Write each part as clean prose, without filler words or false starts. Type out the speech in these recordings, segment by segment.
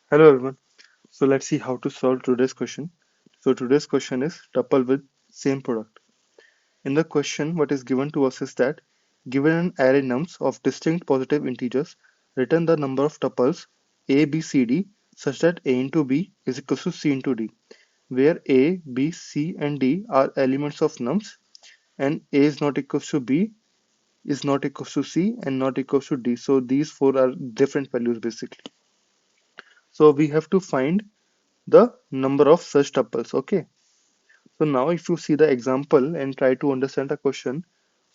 Hello everyone. So let's see how to solve today's question. So today's question is tuple with same product. In the question, what is given to us is that given an array nums of distinct positive integers, return the number of tuples a, b, c, d such that a into b is equal to c into d, where a, b, c, and d are elements of nums and a is not equal to b, is not equal to c, and not equal to d. So these four are different values basically. So we have to find the number of such tuples. Okay. So now if you see the example and try to understand the question.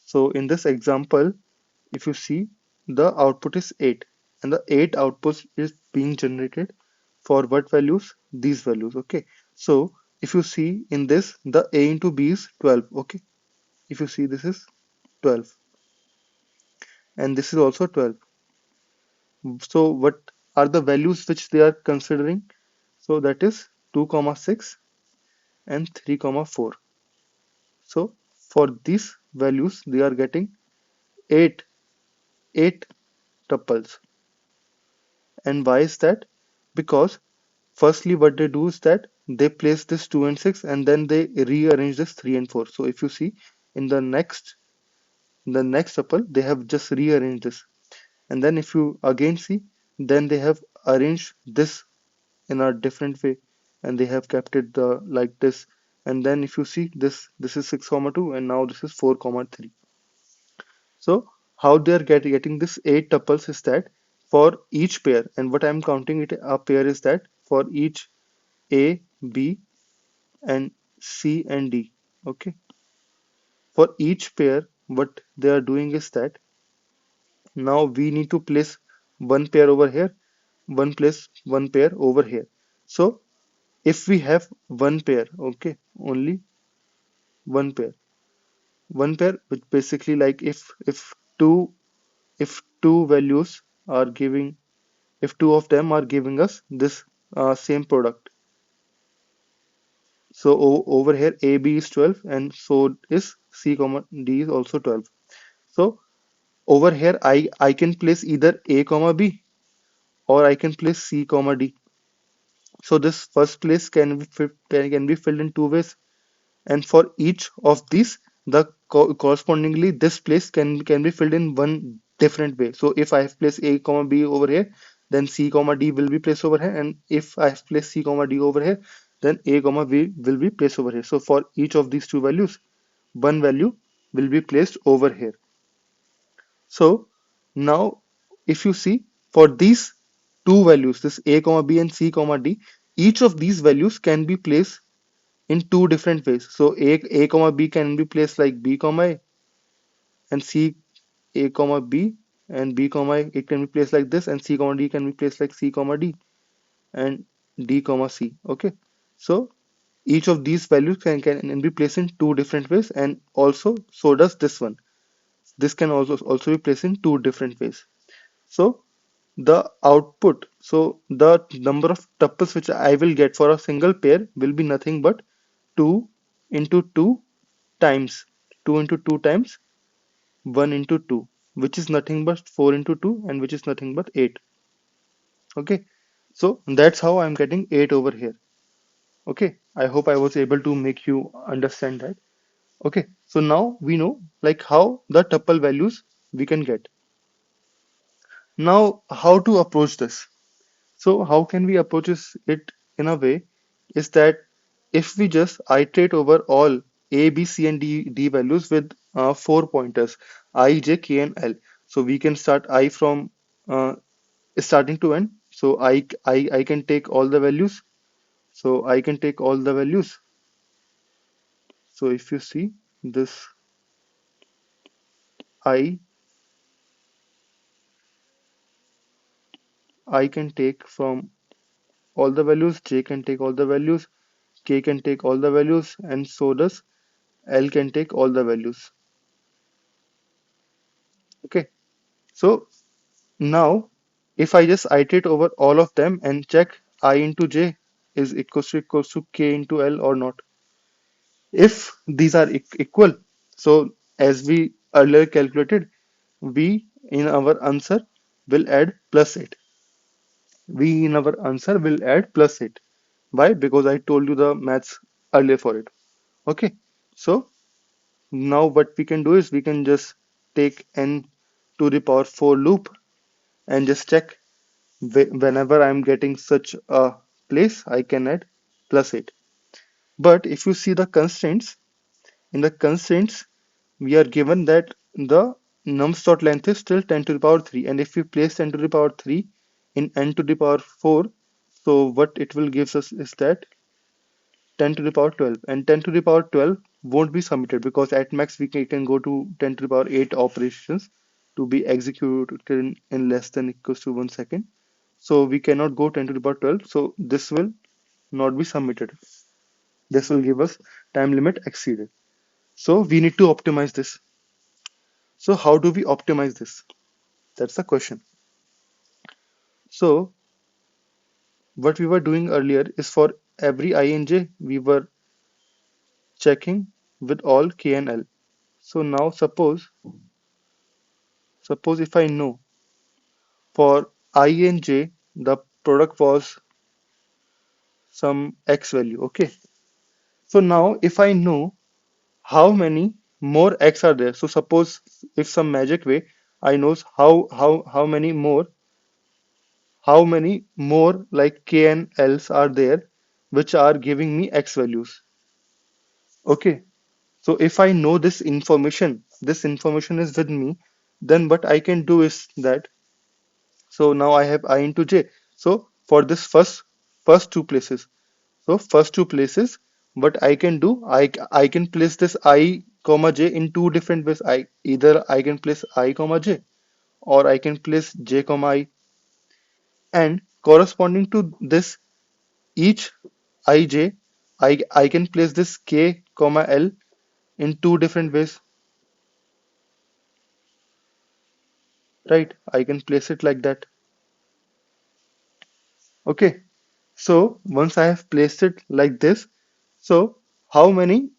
So in this example, if you see the output is 8 and the 8 outputs is being generated for what values? These values. Okay. So if you see in this, the A into B is 12. Okay. If you see this is 12 and this is also 12. So what are the values which they are considering? So that is 2 comma 6 and 3 comma 4. So for these values, they are getting 8, 8 tuples. And why is that? Because firstly, what they do is that they place this 2 and 6 and then they rearrange this 3 and 4. So if you see in the next tuple, they have just rearranged this. And then if you again see, then they have arranged this in a different way and they have kept it like this. And then if you see this is 6 comma 2 and now this is 4 comma 3. So how they are getting this 8 tuples is that for each pair, and what I'm counting it a pair is that for each A, B, and C and D. Okay. For each pair, what they are doing is that now we need to place one pair over here, one pair over here. So if we have one pair, okay, only one pair, which basically like if two values are giving if two of them are giving us this same product. So over here AB is 12 and so is C comma D is also 12. So over here I can place either A comma B or I can place C comma D. So this first place can be filled in two ways, and for each of these the correspondingly this place can be filled in one different way. So if I have placed A comma B over here, then C comma D will be placed over here, and if I have placed C comma D over here, then A comma B will be placed over here. So for each of these two values, one value will be placed over here. So now if you see for these two values, this A comma B and C comma D, each of these values can be placed in two different ways. So A comma B can be placed like B comma A, and C A comma B and B comma A, it can be placed like this, and C comma D can be placed like C comma D and D comma C. Okay. So each of these values can be placed in two different ways, and also so does this one. This can also be placed in two different ways. So the output, so the number of tuples which I will get for a single pair will be nothing but 2 into 2 times 2 into 2 times 1 into 2, which is nothing but 4 into 2 and which is nothing but 8. Okay, so that's how I'm getting 8 over here. Okay, I hope I was able to make you understand that. Okay, so now we know like how the tuple values we can get. Now how to approach this? So how can we approach it in a way is that if we just iterate over all A, B, C, and D values with four pointers I, J, K, and L. So we can start I from starting to end. So I can take all the values. So I can take all the values. So if you see this I I can take from all the values, J can take all the values, K can take all the values, and so does L can take all the values. Okay. So now, if I just iterate over all of them and check I into j is equals to k into L or not. If these are equal, so as we earlier calculated, we in our answer will add plus 8. we in our answer will add plus 8. Why? Because I told you the maths earlier for it. Okay. So now what we can do is we can just take n to the power 4 loop and just check whenever I'm getting such a place, I can add plus 8. But if you see the constraints, in the constraints, we are given that the nums dot length is still 10 to the power 3. And if we place 10 to the power 3 in n to the power 4, so what it will give us is that 10 to the power 12. And 10 to the power 12 won't be submitted because at max we can go to 10 to the power 8 operations to be executed in less than equals to 1 second. So we cannot go 10 to the power 12. So this will not be submitted. This will give us time limit exceeded. So we need to optimize this. So how do we optimize this? That's the question. So what we were doing earlier is for every ij we were checking with all k and l. So now suppose if I know for I and j the product was some x value. Okay. So now if I know how many more x are there. So suppose if some magic way I knows how many more like k and l's are there which are giving me x values. Okay. So if I know this information is with me, then what I can do is that so now I have I into j. So for this first two places. So first two places, what I can do, I can place this I comma j in two different ways. Either I can place I comma j or I can place j comma I, and corresponding to this each ij, I can place this k comma l in two different ways, right? I can place it like that. Okay. So once I have placed it like this, so how many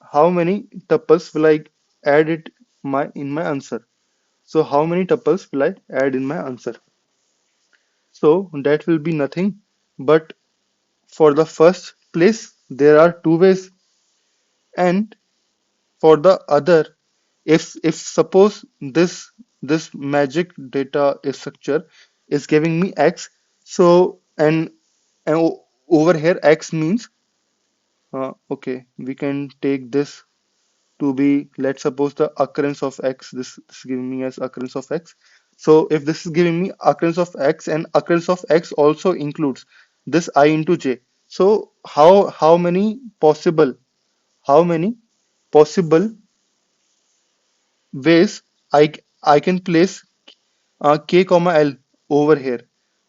tuples will I add it my in my answer? So how many tuples will I add in my answer? So that will be nothing but for the first place there are two ways, and for the other, if suppose this magic data structure is giving me x, so over here x means okay, we can take this to be, let's suppose the occurrence of x, this is giving me as occurrence of x. So if this is giving me occurrence of x and occurrence of x also includes this I into j, so how many possible ways I can place k comma l over here?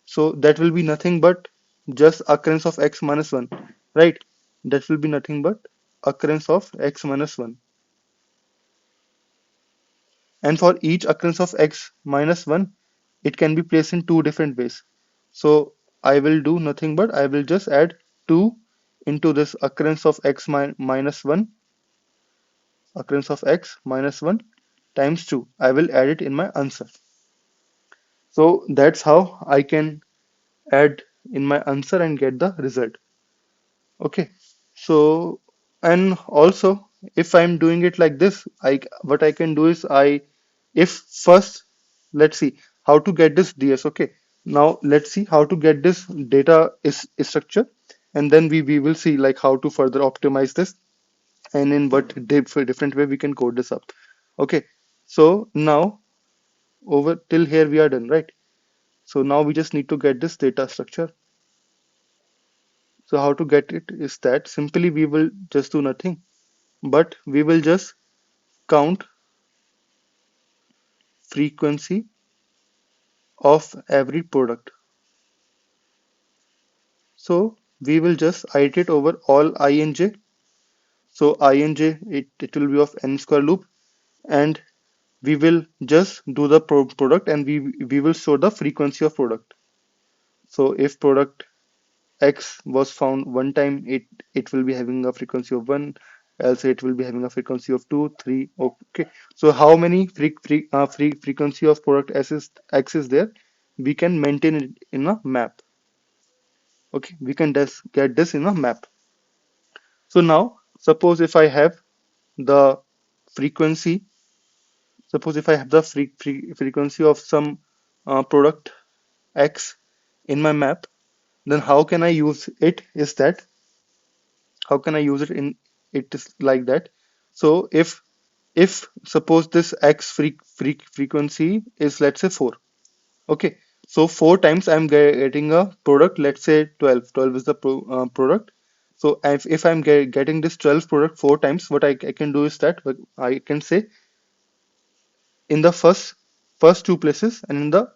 So that will be nothing but just occurrence of x minus 1, right? That will be nothing but occurrence of x minus 1. And for each occurrence of x minus 1, it can be placed in two different ways. So I will do nothing but I will just add 2 into this occurrence of x minus 1, occurrence of x minus 1 times 2. I will add it in my answer. So that's how I can add in my answer and get the result. Okay. So, and also if I'm doing it like this, what I can do is if first, let's see how to get this ds. Okay. Now let's see how to get this data is structure, and then we will see like how to further optimize this and in what different way we can code this up. Okay. So now over till here we are done, right? So now we just need to get this data structure. So how to get it is that simply we will just do nothing, but we will just count frequency of every product. So we will just iterate over all I and j. So I and j, it will be of n square loop, and we will just do the product, and we will store the frequency of product. So if product x was found one time, it will be having a frequency of 1, else it will be having a frequency of 2, 3. Okay. So how many frequency of product x is there, we can maintain it in a map. Okay, we can just get this in a map. So now, suppose if I have the frequency, suppose if I have the frequency of some product X in my map, then how can I use it? Is that how can I use it in it is like that. So if suppose this X frequency is, let's say, 4. Okay, so 4 times I'm getting a product, let's say 12. 12 is the product. So if I'm getting this 12 product 4 times, what I can do is that I can say in the first two places and in the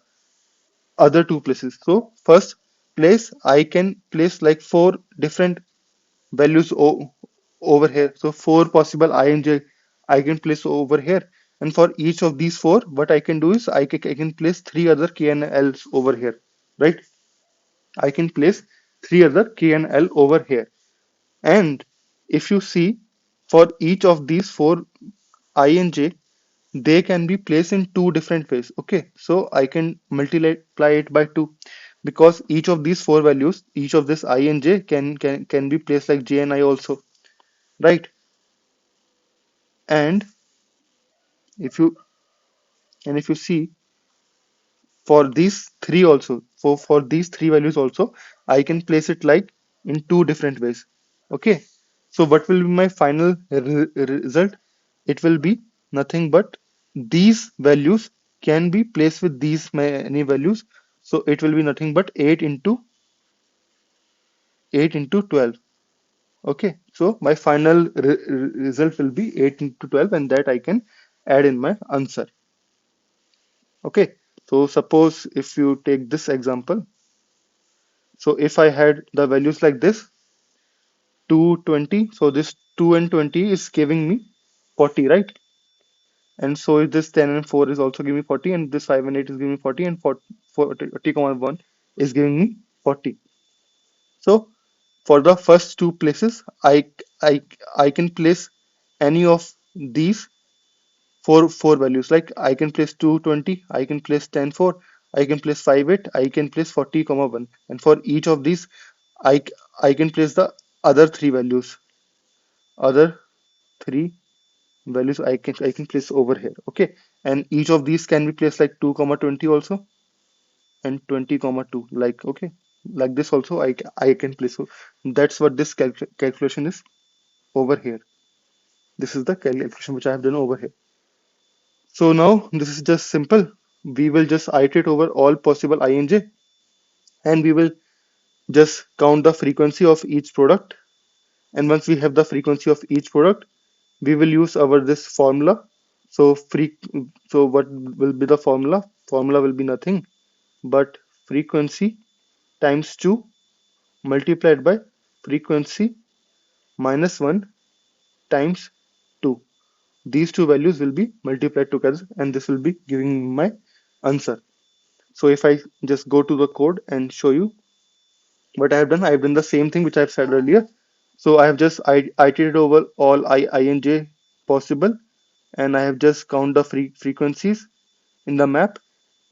other two places. So first place I can place like 4 different values over here. So 4 possible ij I can place over here. And for each of these 4, what I can do is I can place 3 other k and l's over here, right? I can place 3 other k and l over here. And if you see, for each of these 4 I and j, they can be placed in two different ways. Okay, so I can multiply it by 2 because each of these 4 values, each of this I and j can be placed like j and I also, right? And if you if you see, for these three also, for these three values also, I can place it like in two different ways. Okay, so what will be my final result? It will be nothing but these values can be placed with these many values. So it will be nothing but 8 into 12. Okay, so my final result will be 8 into 12, and that I can add in my answer. Okay, so suppose if you take this example, so if I had the values like this, 220, so this 2 and 20 is giving me 40, right? And so is this 10 and 4 is also giving me 40, and this 5 and 8 is giving me 40, and 40, 1 is giving me 40. So for the first two places, I I can place any of these four values. Like I can place 220, I can place 10 4, I can place 5 8, I can place 40 1. And for each of these, I I can place the other three values. Other three values I can place over here. Okay, and each of these can be placed like 2 20 also, and 20 2, like, okay, like this also I can place. So that's what this calculation is over here. This is the calculation which I have done over here. So now this is just simple. We will just iterate over all possible I and j, and we will just count the frequency of each product. And once we have the frequency of each product, we will use our this formula. So what will be the formula? Formula will be nothing but frequency times 2 multiplied by frequency minus 1 times 2. These two values will be multiplied together, and this will be giving my answer. So if I just go to the code and show you what I have done, I have done the same thing which I have said earlier. So I have just iterated over all I and j possible, and I have just count the frequencies in the map,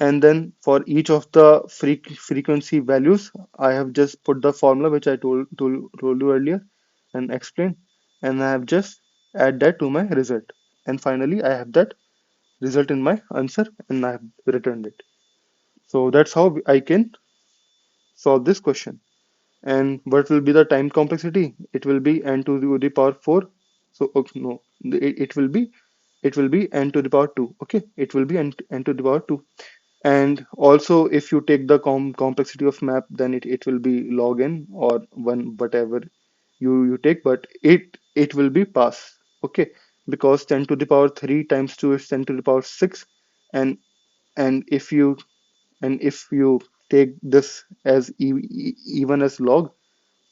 and then for each of the frequency values, I have just put the formula which I told you earlier and explained, and I have just add that to my result, and finally I have that result in my answer, and I have returned it. So that's how I can solve this question. And what will be the time complexity? It will be n to the power 4. So okay, no, it will be n to the power 2. Okay, it will be n to the power 2. And also, if you take the complexity of map, then it will be log n or 1, whatever you take, but it will be pass. Okay, because 10 to the power 3 times 2 is 10 to the power 6, and and if you if you take this as even as log,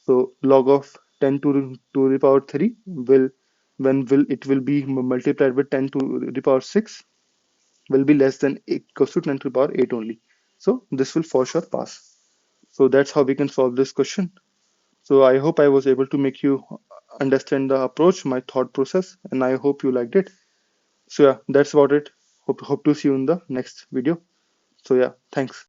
so log of 10 to the power 3 will, when will it will be multiplied with 10 to the power 6, will be less than equals to 10 to the power 8 only. So this will for sure pass. So that's how we can solve this question. So I hope I was able to make you understand the approach, my thought process, and I hope you liked it. So yeah, that's about it. Hope to see you in the next video. So yeah, thanks.